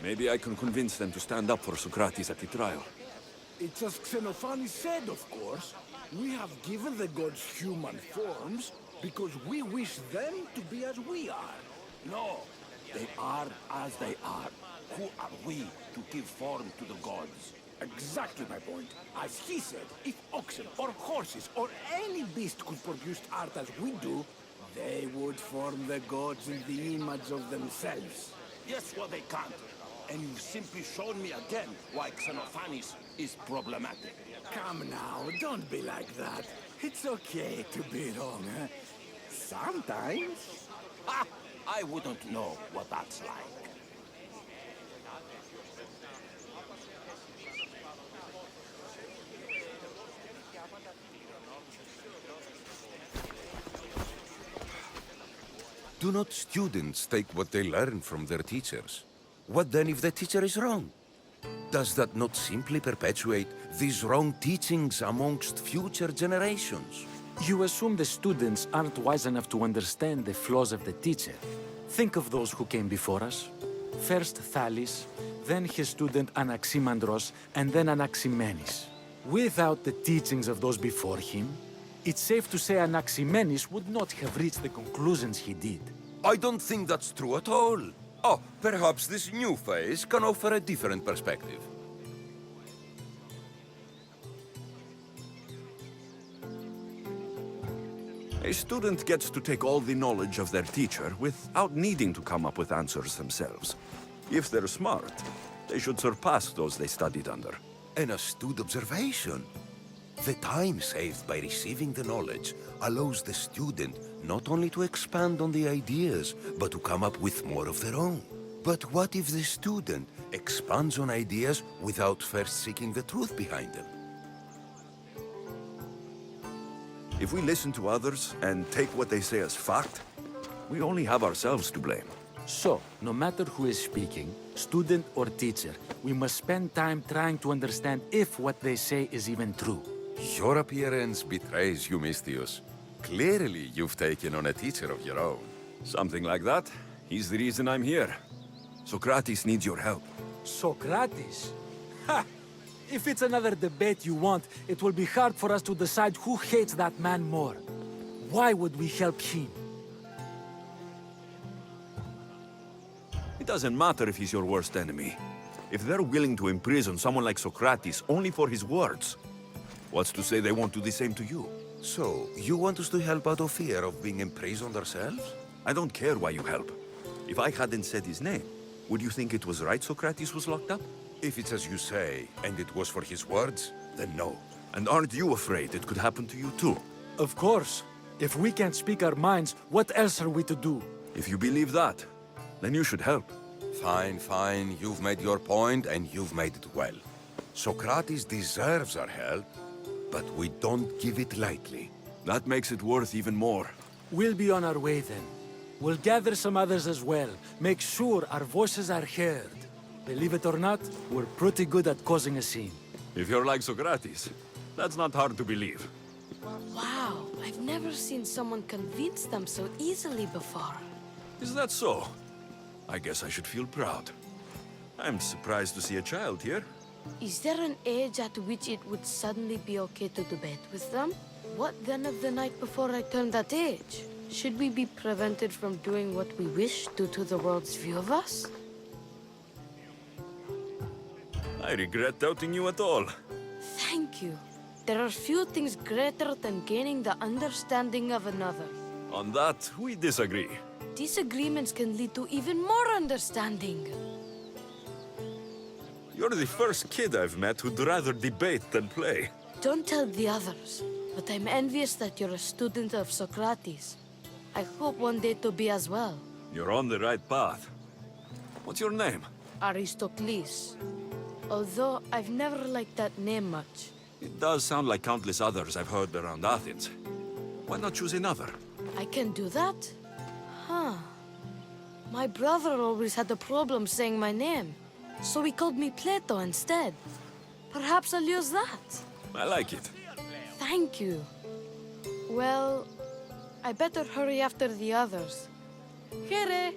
Maybe I can convince them to stand up for Socrates at the trial. It's as Xenophanes said, of course. We have given the gods human forms because we wish them to be as we are. No, they are as they are. Who are we to give form to the gods? Exactly my point. As he said, if oxen or horses or any beast could produce art as we do, they would form the gods in the image of themselves. Yes, well, they can't. And you've simply shown me again why Xenophanes is problematic. Come now, don't be like that. It's okay to be wrong, huh? Sometimes. Ha! I wouldn't know what that's like. Do not students take what they learn from their teachers? What then if the teacher is wrong? Does that not simply perpetuate these wrong teachings amongst future generations? You assume the students aren't wise enough to understand the flaws of the teacher. Think of those who came before us. First Thales, then his student Anaximandros, and then Anaximenes. Without the teachings of those before him, it's safe to say Anaximenes would not have reached the conclusions he did. I don't think that's true at all. Oh, perhaps this new phase can offer a different perspective. A student gets to take all the knowledge of their teacher without needing to come up with answers themselves. If they're smart, they should surpass those they studied under. An astute observation. The time saved by receiving the knowledge allows the student not only to expand on the ideas, but to come up with more of their own. But what if the student expands on ideas without first seeking the truth behind them? If we listen to others and take what they say as fact, we only have ourselves to blame. So, no matter who is speaking, student or teacher, we must spend time trying to understand if what they say is even true. Your appearance betrays you, Misthios. Clearly, you've taken on a teacher of your own. Something like that. He's the reason I'm here. Socrates needs your help. Socrates? Ha! If it's another debate you want, it will be hard for us to decide who hates that man more. Why would we help him? It doesn't matter if he's your worst enemy. If they're willing to imprison someone like Socrates only for his words, what's to say they won't do the same to you? So, you want us to help out of fear of being imprisoned ourselves? I don't care why you help. If I hadn't said his name, would you think it was right Socrates was locked up? If it's as you say, and it was for his words, then no. And aren't you afraid it could happen to you too? Of course. If we can't speak our minds, what else are we to do? If you believe that, then you should help. Fine, fine. You've made your point, and you've made it well. Socrates deserves our help, but we don't give it lightly. That makes it worth even more. We'll be on our way then. We'll gather some others as well. Make sure our voices are heard. Believe it or not, we're pretty good at causing a scene. If you're like Socrates, that's not hard to believe. Wow, I've never seen someone convince them so easily before. Is that so? I guess I should feel proud. I'm surprised to see a child here. Is there an age at which it would suddenly be okay to debate with them? What then of the night before I turned that age? Should we be prevented from doing what we wish due to the world's view of us? I regret doubting you at all. Thank you. There are few things greater than gaining the understanding of another. On that, we disagree. Disagreements can lead to even more understanding. You're the first kid I've met who'd rather debate than play. Don't tell the others, but I'm envious that you're a student of Socrates. I hope one day to be as well. You're on the right path. What's your name? Aristocles. Although I've never liked that name much. It does sound like countless others I've heard around Athens. Why not choose another? I can do that? Huh. My brother always had a problem saying my name, so he called me Plato instead. Perhaps I'll use that. I like it. Thank you. Well, I better hurry after the others. Here.